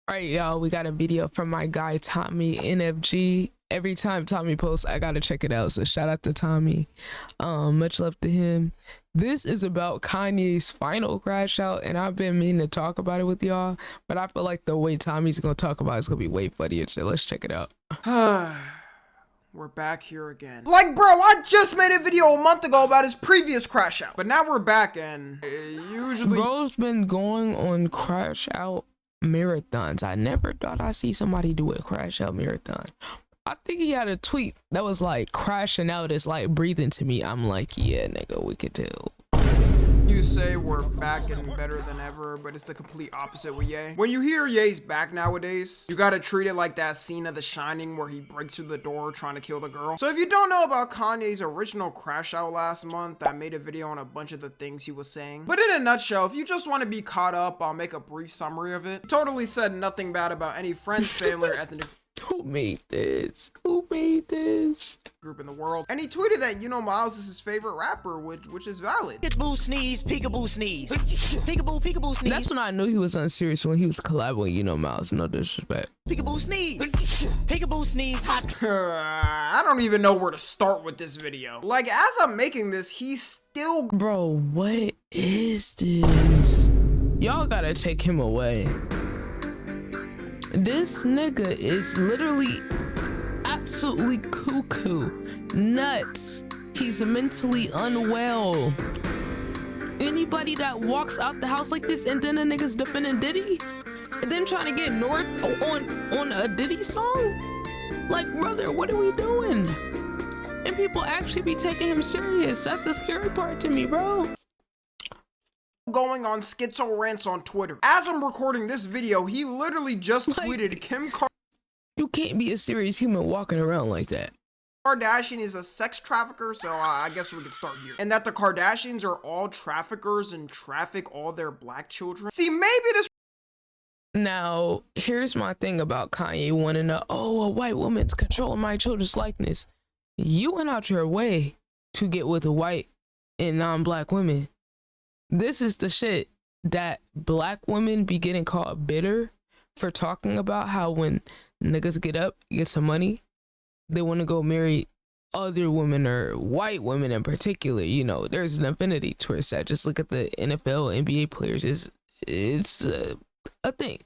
All right, y'all, we got a video from my guy Tommy NFG. Every time Tommy posts, I gotta check it out. So shout out to Tommy. Much love to him. This is about Kanye's final crash out, and I've been meaning to talk about it with y'all, but I feel like the way Tommy's gonna talk about it's gonna be way funnier. So let's check it out. We're back here again. Like, bro, I just made a video a month ago about his previous crash out, but now we're back and usually Bro's been going on crash out marathons. I never thought I'd see somebody do a crash out marathon. I think he had a tweet that was like, crashing out is like breathing to me. I'm like, yeah, nigga, we could tell. you say we're back and better than ever, but it's the complete opposite with Ye. When you hear Ye's back nowadays, you gotta treat it like that scene of The Shining where he breaks through the door trying to kill the girl. So if you don't know about Kanye's original crash out last month, I made a video on a bunch of the things he was saying. But in a nutshell, if you just want to be caught up, I'll make a brief summary of it. He totally said nothing bad about any friends, family, or ethnic Who made this? Who made this? group in the world. And he tweeted that, you know, Miles is his favorite rapper, which is valid. Peekaboo sneeze, peekaboo sneeze. Peekaboo, peekaboo sneeze. That's when I knew he was unserious, when he was collabing with, you know, Miles. No disrespect. Peekaboo sneeze. Peekaboo sneeze, hot. I don't even know where to start with this video. Like, as I'm making this, he's still... Bro, what is this? Y'all gotta take him away. This nigga is literally absolutely cuckoo, nuts. He's mentally unwell. Anybody that walks out the house like this and then a nigga's defending Diddy and then trying to get North on a Diddy song, like, brother, what are we doing? And people actually be taking him serious. That's the scary part to me, bro. Going on schizo rants on Twitter. As I'm recording this video, he literally just tweeted Kim You can't be a serious human walking around like that. Kardashian is a sex trafficker, so I guess we could start here. And that the Kardashians are all traffickers and traffic all their black children. See, maybe this... Now, here's my thing about Kanye wanting to, oh, a white woman's controlling my children's likeness. You went out your way to get with white and non-black women. This is the shit that black women be getting called bitter for talking about, how when niggas get up, get some money, they want to go marry other women or white women in particular. You know, there's an affinity towards that. Just look at the NFL, NBA players. It's a thing.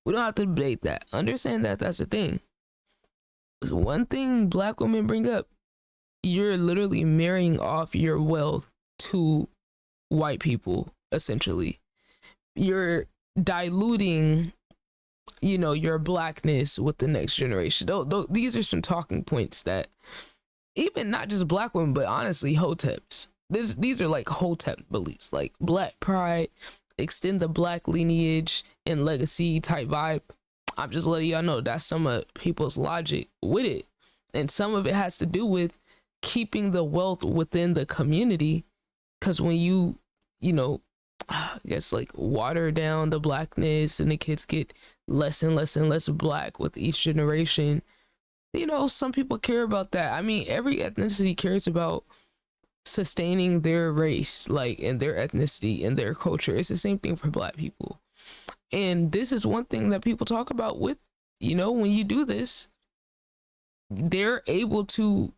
We don't have to debate that. Understand that that's a thing. One thing black women bring up, you're literally marrying off your wealth to white people, essentially. You're diluting, you know, your blackness with the next generation. These are some talking points that even not just black women, but honestly hoteps, these are like hotep beliefs, like black pride, extend the black lineage and legacy type vibe. I'm just letting y'all know that's some of people's logic with it, and some of it has to do with keeping the wealth within the community. Because when you know, I guess like water down the blackness and the kids get less and less and less black with each generation, you know, some people care about that. I mean, every ethnicity cares about sustaining their race, like, and their ethnicity and their culture. It's the same thing for black people. And this is one thing that people talk about with, you know, when you do this, they're able to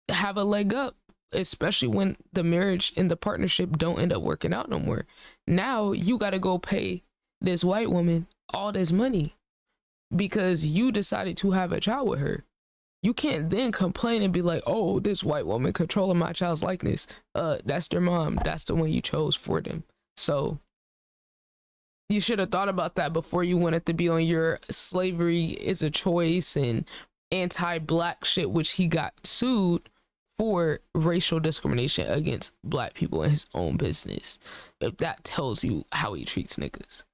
have a leg up, especially when the marriage and the partnership don't end up working out no more. Now you got to go pay this white woman all this money because you decided to have a child with her. You can't then complain and be like, oh, this white woman controlling my child's likeness. That's their mom. That's the one you chose for them. So you should have thought about that before you wanted to be on your slavery is a choice and anti-black shit, which he got sued for racial discrimination against black people in his own business. If that tells you how he treats niggas.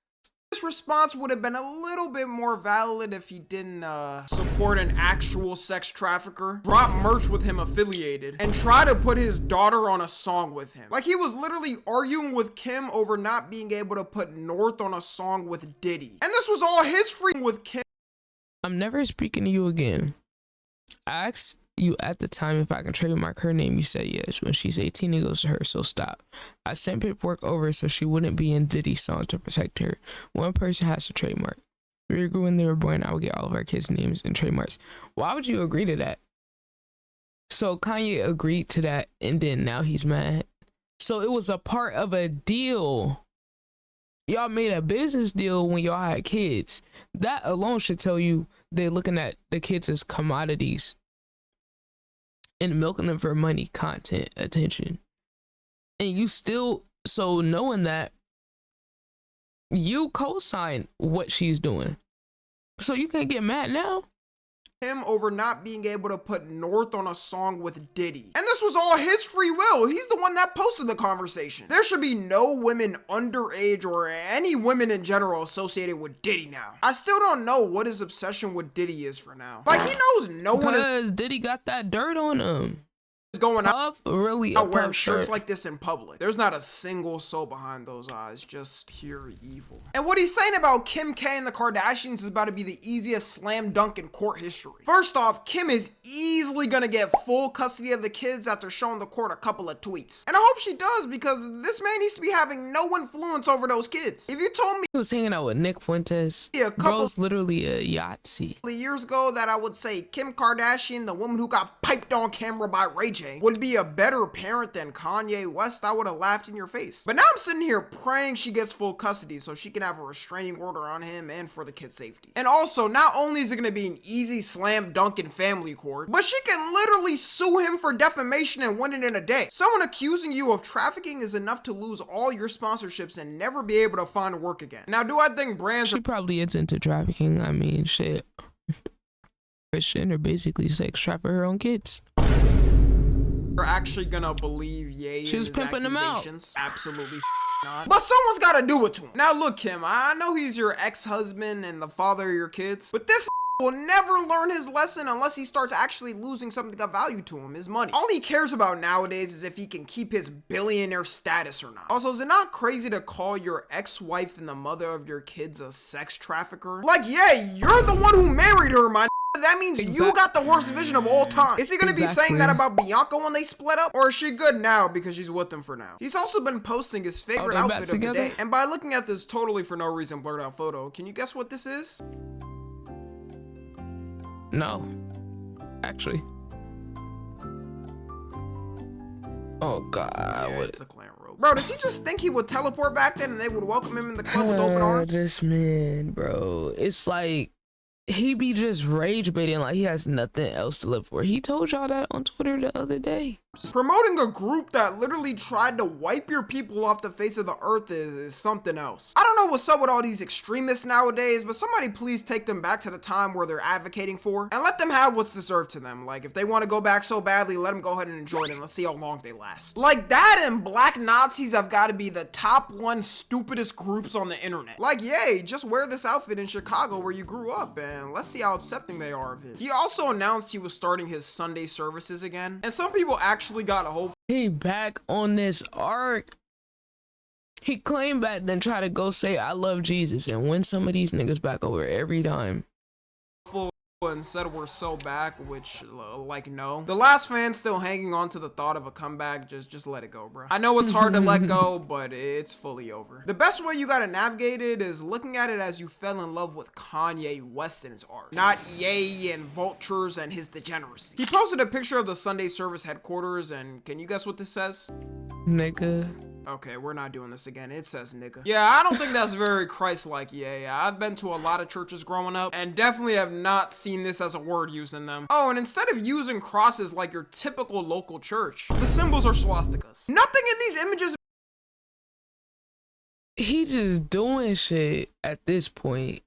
This response would have been a little bit more valid if he didn't support an actual sex trafficker, drop merch with him affiliated, and try to put his daughter on a song with him. Like, he was literally arguing with Kim over not being able to put North on a song with Diddy. And this was all his freaking with Kim. I'm never speaking to you again. I asked you at the time if I can trademark her name. You said yes. When she's 18, it goes to her, so stop. I sent paperwork over so she wouldn't be in Diddy's song to protect her. One person has to trademark. We grew when they were born. I would get all of our kids' names and trademarks. Why would you agree to that? So Kanye agreed to that, and then now he's mad. So it was a part of a deal. Y'all made a business deal when y'all had kids. That alone should tell you they're looking at the kids as commodities and milking them for money, content, attention. And you still, so knowing that, you co-sign what she's doing. So you can't get mad now. Him over not being able to put North on a song with Diddy. And this was all his free will. He's the one that posted the conversation. There should be no women underage or any women in general associated with Diddy now. I still don't know what his obsession with Diddy is for now. Like, he knows no one is Because Diddy got that dirt on him. going out Really wearing shirts like this in public. There's not a single soul behind those eyes, just pure evil. And what he's saying about Kim K and the Kardashians is about to be the easiest slam dunk in court history. First off, Kim is easily gonna get full custody of the kids after showing the court a couple of tweets. And I hope she does, because this man needs to be having no influence over those kids. If you told me he was hanging out with Nick Fuentes, bro's literally a Yahtzee. years ago that I would say Kim Kardashian, the woman who got piped on camera by Ray J, would be a better parent than Kanye West, I would have laughed in your face. But now I'm sitting here praying she gets full custody so she can have a restraining order on him and for the kid's safety. And also, not only is it going to be an easy slam dunk in family court, but she can literally sue him for defamation and win it in a day. Someone accusing you of trafficking is enough to lose all your sponsorships and never be able to find work again. Now, do I think brands She probably is into trafficking. I mean, shit. Christian or basically sex traffic her own kids. are actually gonna believe Ye She was and his pimping them out. accusations? Absolutely not. But someone's gotta do it to him. Now look, Kim, I know he's your ex-husband and the father of your kids, but this will never learn his lesson unless he starts actually losing something of value to him, his money. All he cares about nowadays is if he can keep his billionaire status or not. Also, is it not crazy to call your ex-wife and the mother of your kids a sex trafficker? Like, yeah, you're the one who married her, my. That means you got the worst vision of all time. Is he gonna be saying that about Bianca when they split up? Or is she good now because she's with him for now? He's also been posting his favorite outfit of the day. And by looking at this totally for no reason blurred out photo, can you guess what this is? No. Actually. Oh god. Yeah, it's a clan robe. Bro, does he just think he would teleport back then and they would welcome him in the club with open arms? This man, bro. It's like he be just rage baiting like he has nothing else to live for. He told y'all that on Twitter the other day. Promoting a group that literally tried to wipe your people off the face of the earth is something else. I don't know what's up with all these extremists nowadays, but somebody please take them back to the time where they're advocating for and let them have what's deserved to them. Like, if they want to go back so badly, let them go ahead and enjoy it and let's see how long they last. Like, that and black Nazis have got to be the top one stupidest groups on the internet. Like, yay, just wear this outfit in Chicago where you grew up and let's see how accepting they are of it. He also announced he was starting his Sunday services again, and some people actually got a whole he back on this arc. He claimed back then try to go say I love Jesus and win some of these niggas back over every time. full and said we're so back, which like no. The last fan still hanging on to the thought of a comeback. Just let it go, bro. I know it's hard to let go, but it's fully over. The best way you gotta navigate it is looking at it as you fell in love with Kanye West and his art, not Ye and vultures and his degeneracy. He posted a picture of the Sunday service headquarters, and can you guess what this says? Nigga. Okay, we're not doing this again. It says nigga. Yeah, I don't think that's very Christ-like. Yeah, I've been to a lot of churches growing up and definitely have not seen this as a word used in them. Oh, and instead of using crosses like your typical local church, the symbols are swastikas. Nothing in these images. He just doing shit at this point.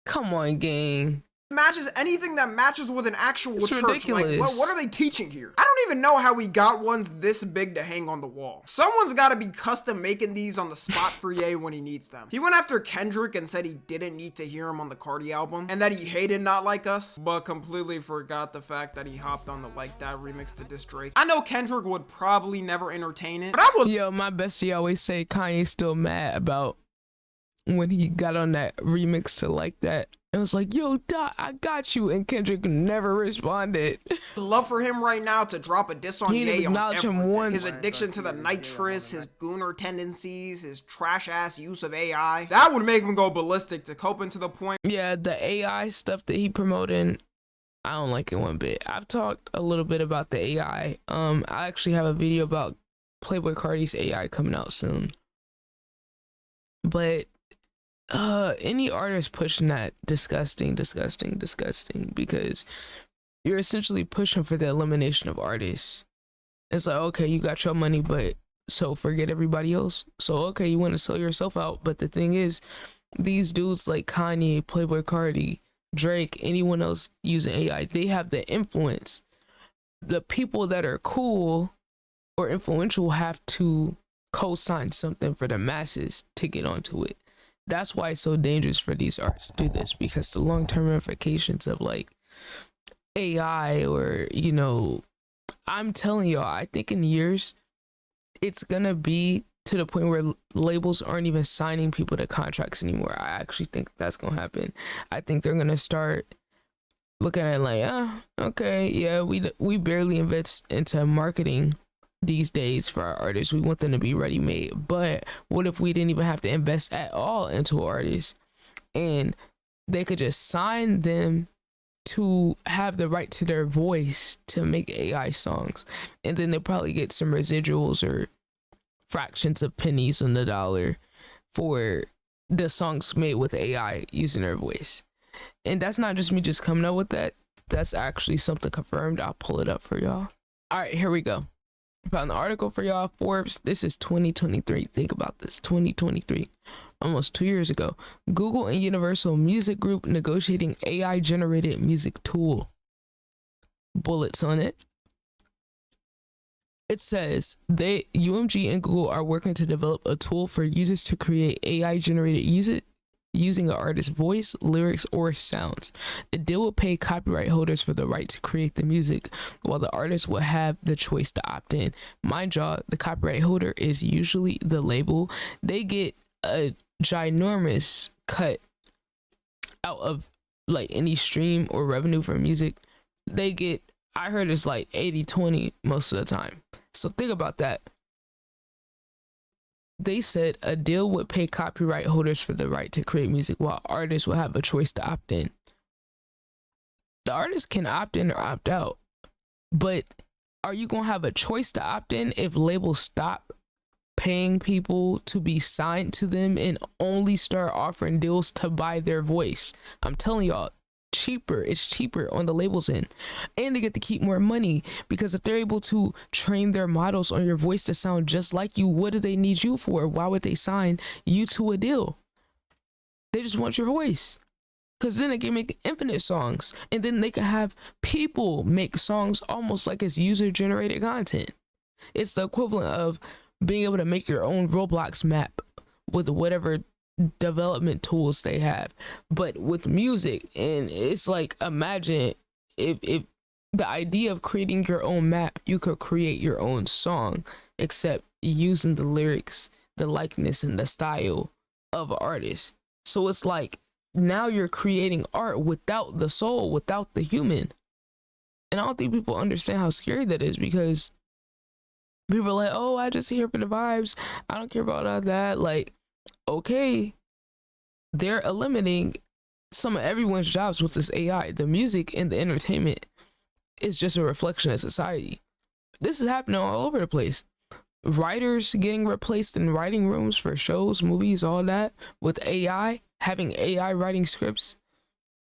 Come on, gang. Matches anything that matches with an actual church. Ridiculous. Like, what are they teaching here? I don't even know how we got ones this big to hang on the wall. Someone's got to be custom making these on the spot for Ye when he needs them. He went after Kendrick and said he didn't need to hear him on the Cardi album and that he hated Not Like Us, but completely forgot the fact that he hopped on the Like That remix to diss Drake. I know Kendrick would probably never entertain it, but I would. Yo, my bestie always say Kanye's still mad about when he got on that remix to Like That and was like, yo, Dot, I got you. And Kendrick never responded. Love for him right now to drop a diss on He didn't Ye on acknowledge him everything. once. His addiction to the nitrous, his gooner tendencies, his trash ass use of AI. That would make him go ballistic to cope into the point. Yeah, the AI stuff that he promoting, I don't like it one bit. I've talked a little bit about the AI. I actually have a video about Playboi Carti's AI coming out soon. But any artist pushing that, disgusting, because you're essentially pushing for the elimination of artists. It's like, okay, you got your money, but so forget everybody else. So okay, you want to sell yourself out, but the thing is, these dudes like Kanye, Playboi Carti, Drake, anyone else using AI, they have the influence. The people that are cool or influential have to co-sign something for the masses to get onto it. That's why it's so dangerous for these artists to do this, because the long-term ramifications of like AI, or, you know, I'm telling y'all, I think in years it's gonna be to the point where labels aren't even signing people to contracts anymore. I actually think that's gonna happen. I think they're gonna start looking at it like, okay, yeah, we barely invest into marketing these days for our artists. We want them to be ready made, but what if we didn't even have to invest at all into artists, and they could just sign them to have the right to their voice to make AI songs, and then they probably get some residuals or fractions of pennies on the dollar for the songs made with AI using their voice. And that's not just me just coming up with that. That's actually something confirmed. I'll pull it up for y'all. All right, here we go. Found the article for y'all. Forbes. This is 2023. Think about this. 2023. Almost 2 years ago. Google and Universal Music Group negotiating AI generated music tool. Bullets on it. It says UMG and Google are working to develop a tool for users to create AI generated using an artist's voice, lyrics, or sounds. The deal will pay copyright holders for the right to create the music, while the artist will have the choice to opt in. Mind y'all, the copyright holder is usually the label. They get a ginormous cut out of like any stream or revenue from music. They get, I heard it's like 80-20 most of the time. So think about that. They said a deal would pay copyright holders for the right to create music, while artists will have a choice to opt in. The artist can opt in or opt out, but are you going to have a choice to opt in if labels stop paying people to be signed to them and only start offering deals to buy their voice? I'm telling y'all, it's cheaper on the labels end, and they get to keep more money, because if they're able to train their models on your voice to sound just like you, what do they need you for? Why would they sign you to a deal? They just want your voice, because then they can make infinite songs, and then they can have people make songs almost like it's user generated content. It's the equivalent of being able to make your own Roblox map with whatever development tools they have, but with music. And it's like, imagine if the idea of creating your own map, you could create your own song, except using the lyrics, the likeness, and the style of artists. So it's like, now you're creating art without the soul, without the human. And I don't think people understand how scary that is, because people are like, oh, I just here for the vibes, I don't care about all that. Like, okay, they're eliminating some of everyone's jobs with this AI. The music and the entertainment is just a reflection of society. This is happening all over the place. Writers getting replaced in writing rooms for shows, movies, all that, with AI, having AI writing scripts.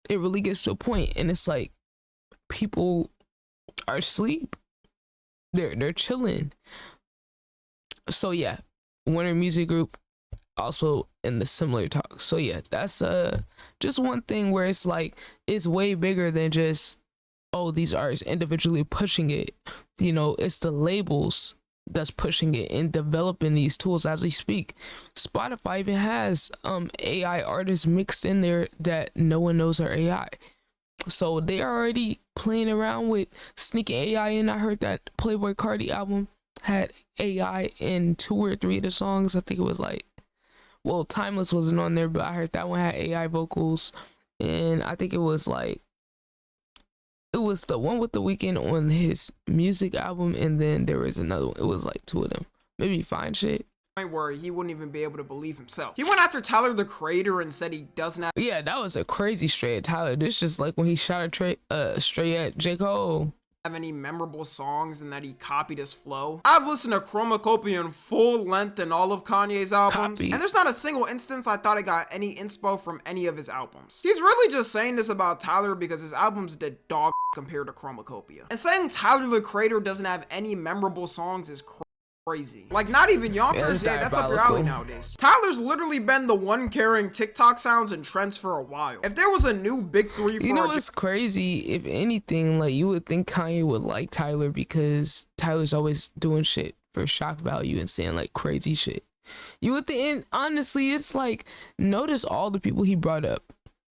It really gets to a point, and it's like, people are asleep. They're chilling. So yeah, Warner Music Group also in the similar talk. So yeah, that's just one thing where it's like, it's way bigger than just, oh, these artists individually pushing it. You know, it's the labels that's pushing it and developing these tools as we speak. Spotify even has AI artists mixed in there that no one knows are AI. So they are already playing around with sneaking AI in. I heard that Playboi Carti album had AI in 2 or 3 of the songs. I think it was like, well, Timeless wasn't on there, but I heard that one had AI vocals. and I think it was like it was the one with The Weeknd on his music album, and then there was another one. It was like two of them. Maybe Fine Shit. Where he wouldn't even be able to believe himself. He went after Tyler the Creator and said he doesn't have Yeah, that was a crazy straight at Tyler. This just like when he shot straight at J. Cole. any memorable songs and that he copied his flow. I've listened to Chromacopia in full length in all of Kanye's albums, and there's not a single instance I thought I got any inspo from any of his albums. He's really just saying this about Tyler because his albums did dog compared to Chromacopia. And saying Tyler the Creator doesn't have any memorable songs is crazy. Like, not even Yonkers, that's up your alley nowadays. Tyler's literally been the one carrying TikTok sounds and trends for a while. If there was a new big three for you know what's crazy? If anything, like, you would think Kanye would like Tyler because Tyler's always doing shit for shock value and saying like crazy shit. You would think, and honestly, it's like, notice all the people he brought up.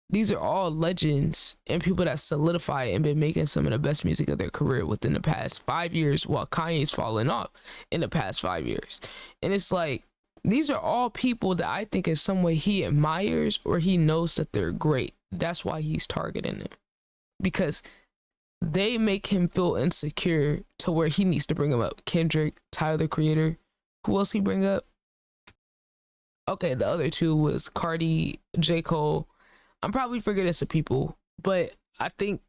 These are all legends and people that solidify and been making some of the best music of their career within the past 5 years, while Kanye's fallen off in the past 5 years. And it's like, these are all people that I think in some way he admires or he knows that they're great. That's why he's targeting them, because they make him feel insecure to where he needs to bring them up. Kendrick, Tyler the Creator. Who else he bring up? Okay, the other two was Cardi, J. Cole. I'm probably forgetting some people, but I think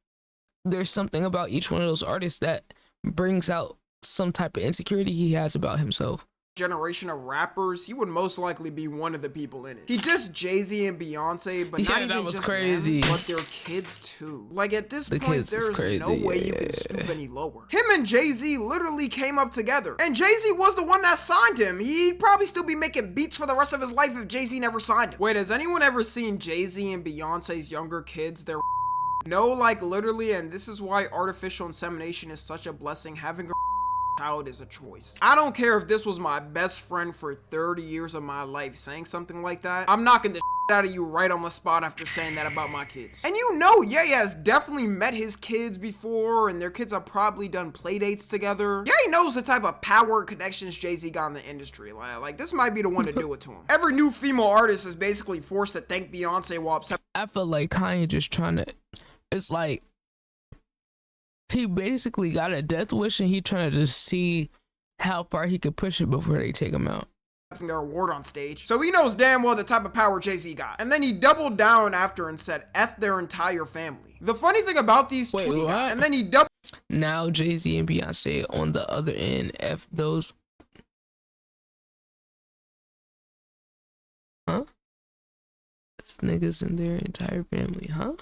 there's something about each one of those artists that brings out some type of insecurity he has about himself. Generation of rappers, he would most likely be one of the people in it. He dissed Jay-Z and Beyonce, but not even just crazy. them, but their kids too. Like, at this point, there's no way you can stoop any lower. Him and Jay-Z literally came up together, and Jay-Z was the one that signed him. He'd probably still be making beats for the rest of his life if Jay-Z never signed him. Wait, has anyone ever seen Jay-Z and Beyonce's younger kids? They're no, like, literally, and this is why artificial insemination is such a blessing. Having a child is a choice. I don't care if this was my best friend for 30 years of my life saying something like that. I'm knocking the out of you right on the spot after saying that about my kids. And you know, Ye has definitely met his kids before, and their kids have probably done play dates together. Ye knows the type of power connections Jay-Z got in the industry. Like, this might be the one to do it to him. Every new female artist is basically forced to thank Beyonce while upset. I feel like Kanye just trying to, it's like, he basically got a death wish and he trying to just see how far he could push it before they take him out. Their award on stage. So he knows damn well the type of power Jay-Z got. And then he doubled down after and said F their entire family. The funny thing about these tweets, and then he doubled. Now Jay-Z and Beyonce on the other end, F those. Huh? This niggas and their entire family, huh?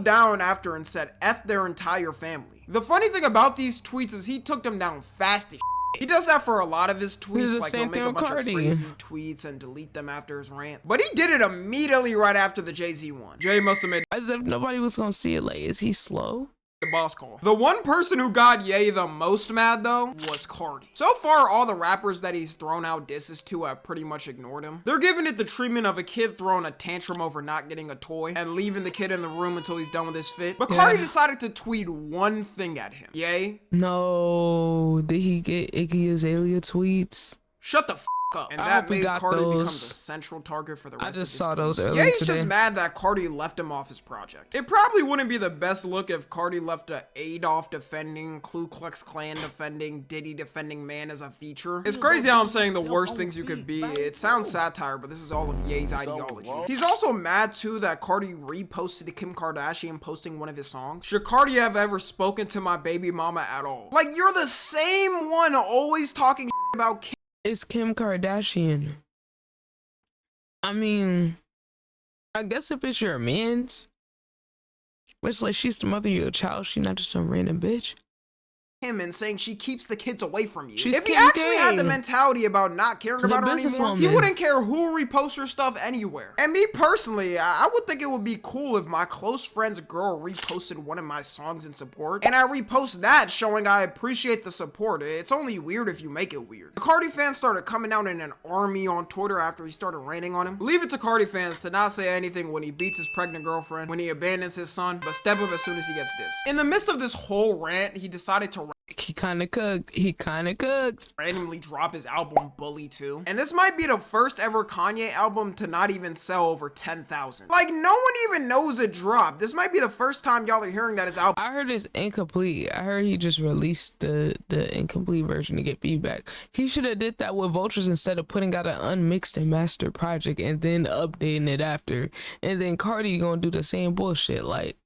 Down after and said F their entire family. The funny thing about these tweets is he took them down fast as shit. He does that for a lot of his tweets, like he'll make a bunch of crazy tweets and delete them after his rant. But he did it immediately right after the Jay-Z one. Jay must have made as if nobody was gonna see it. Like, is he slow? The boss call. The one person who got Ye the most mad though was Cardi. So far, all the rappers that he's thrown out disses to have pretty much ignored him. They're giving it the treatment of a kid throwing a tantrum over not getting a toy and leaving the kid in the room until he's done with his fit. But Cardi decided to tweet one thing at him. Ye? No, did he get Iggy Azalea tweets? Shut the f up. And that made Cardi become the central target for the rest of his saw those earlier He's today. just mad that Cardi left him off his project. It probably wouldn't be the best look if Cardi left a Adolf defending, Ku Klux Klan defending, Diddy defending man as a feature. It's crazy how I'm saying the worst things you could be. It sounds satire, but this is all of Ye's ideology. He's also mad too that Cardi reposted Kim Kardashian posting one of his songs. Should Cardi have ever spoken to my baby mama at all? Like, you're the same one always talking about Kim. It's Kim Kardashian. I mean, I guess if it's your man's, it's like she's the mother of your child. She's not just some random bitch. Him and saying she keeps the kids away from you. She's if he actually had the mentality about not caring about her anymore, he wouldn't care who reposts her stuff anywhere. And me personally, I would think it would be cool if my close friend's girl reposted one of my songs in support, and I repost that showing I appreciate the support. It's only weird if you make it weird. The Cardi fans started coming out in an army on Twitter after he started ranting on him. Leave it to Cardi fans to not say anything when he beats his pregnant girlfriend, when he abandons his son, but step up as soon as he gets dissed. In the midst of this whole rant, he decided to He kind of cooked. Randomly drop his album Bully 2. And this might be the first ever Kanye album to not even sell over 10,000. Like, no one even knows it dropped. This might be the first time y'all are hearing that his album. I heard it's incomplete. I heard he just released the incomplete version to get feedback. He should have did that with Vultures instead of putting out an unmixed and mastered project and then updating it after. And then Cardi gonna do the same bullshit. Like,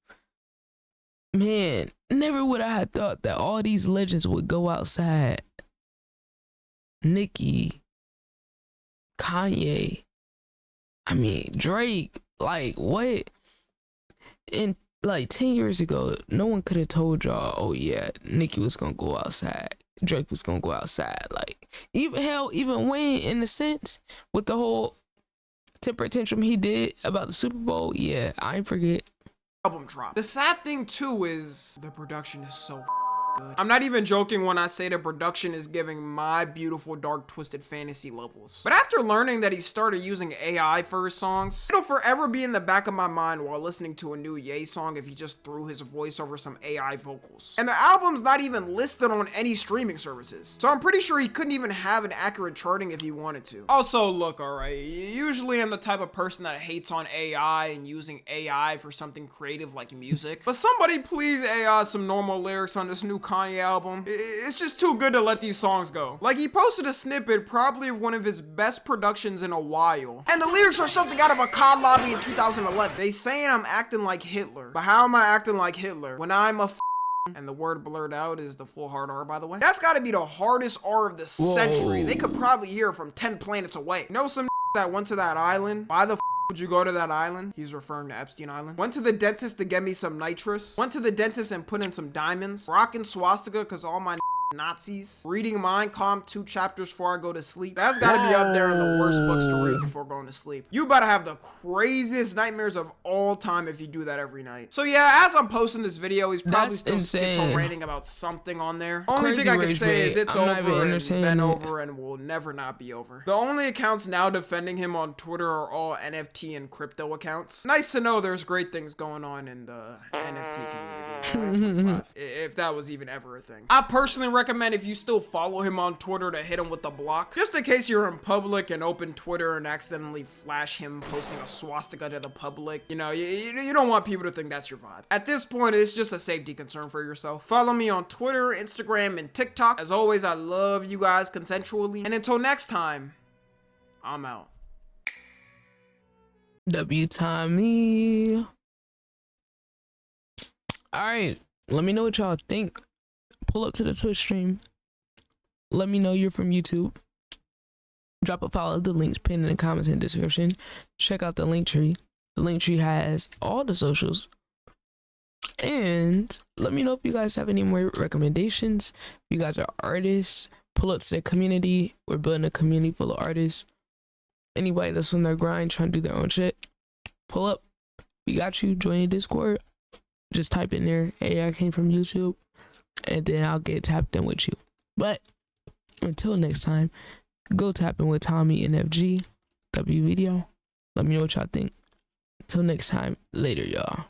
man, never would I have thought that all these legends would go outside. Nicki, Kanye, I mean, Drake, like, what? And like 10 years ago, no one could have told y'all, oh yeah, Nicki was gonna go outside, Drake was gonna go outside. Like, even Wayne, in a sense, with the whole temper tantrum he did about the Super Bowl, yeah, I ain't forget. Album drop. The sad thing too is the production is so good. I'm not even joking when I say the production is giving My Beautiful Dark Twisted Fantasy levels. But after learning that he started using AI for his songs, it'll forever be in the back of my mind while listening to a new Ye song if he just threw his voice over some AI vocals. And the album's not even listed on any streaming services, so I'm pretty sure he couldn't even have an accurate charting if he wanted to. Also, look, alright, usually I'm the type of person that hates on AI and using AI for something creative like music, but somebody please AI some normal lyrics on this new Kanye album. It's just too good to let these songs go. Like, he posted a snippet probably of one of his best productions in a while, and the lyrics are something out of a COD lobby in 2011. They saying I'm acting like Hitler, but how am I acting like Hitler when I'm a and the word blurred out is the full hard R, by the way. That's gotta be the hardest R of the century. They could probably hear from 10 planets away. You know some that went to that island? Why the would you go to that island? He's referring to Epstein Island. Went to the dentist to get me some nitrous. Went to the dentist and put in some diamonds. Rocking swastika because all my Nazis. Reading Mein Kampf 2 chapters before I go to sleep. That's gotta be up there in the worst books to read before going to sleep. You better have the craziest nightmares of all time if you do that every night. So yeah, as I'm posting this video, he's probably still schizo-ranting about something on there. Only thing I can say is it's over and been over and will never not be over. The only accounts now defending him on Twitter are all NFT and crypto accounts. Nice to know there's great things going on in the NFT community. If that was even ever a thing. I personally recommend, if you still follow him on Twitter, to hit him with the block, just in case you're in public and open Twitter and accidentally flash him posting a swastika to the public. You know, you don't want people to think that's your vibe. At this point, it's just a safety concern for yourself. Follow me on Twitter, Instagram, and TikTok. As always, I love you guys consensually, and until next time, I'm out. W Tommy. All right, let me know what y'all think. Pull up to the Twitch stream. Let me know you're from YouTube. Drop a follow. The links pinned in the comments and description. Check out the link tree. The link tree has all the socials. And let me know if you guys have any more recommendations. If you guys are artists, pull up to the community. We're building a community full of artists. Anybody that's on their grind trying to do their own shit, pull up. We got you. Join the Discord. Just type in there, hey, I came from YouTube, and then I'll get tapped in with you. But until next time, go tap in with Tommy and FG. W video. Let me know what y'all think. Until next time, later, y'all.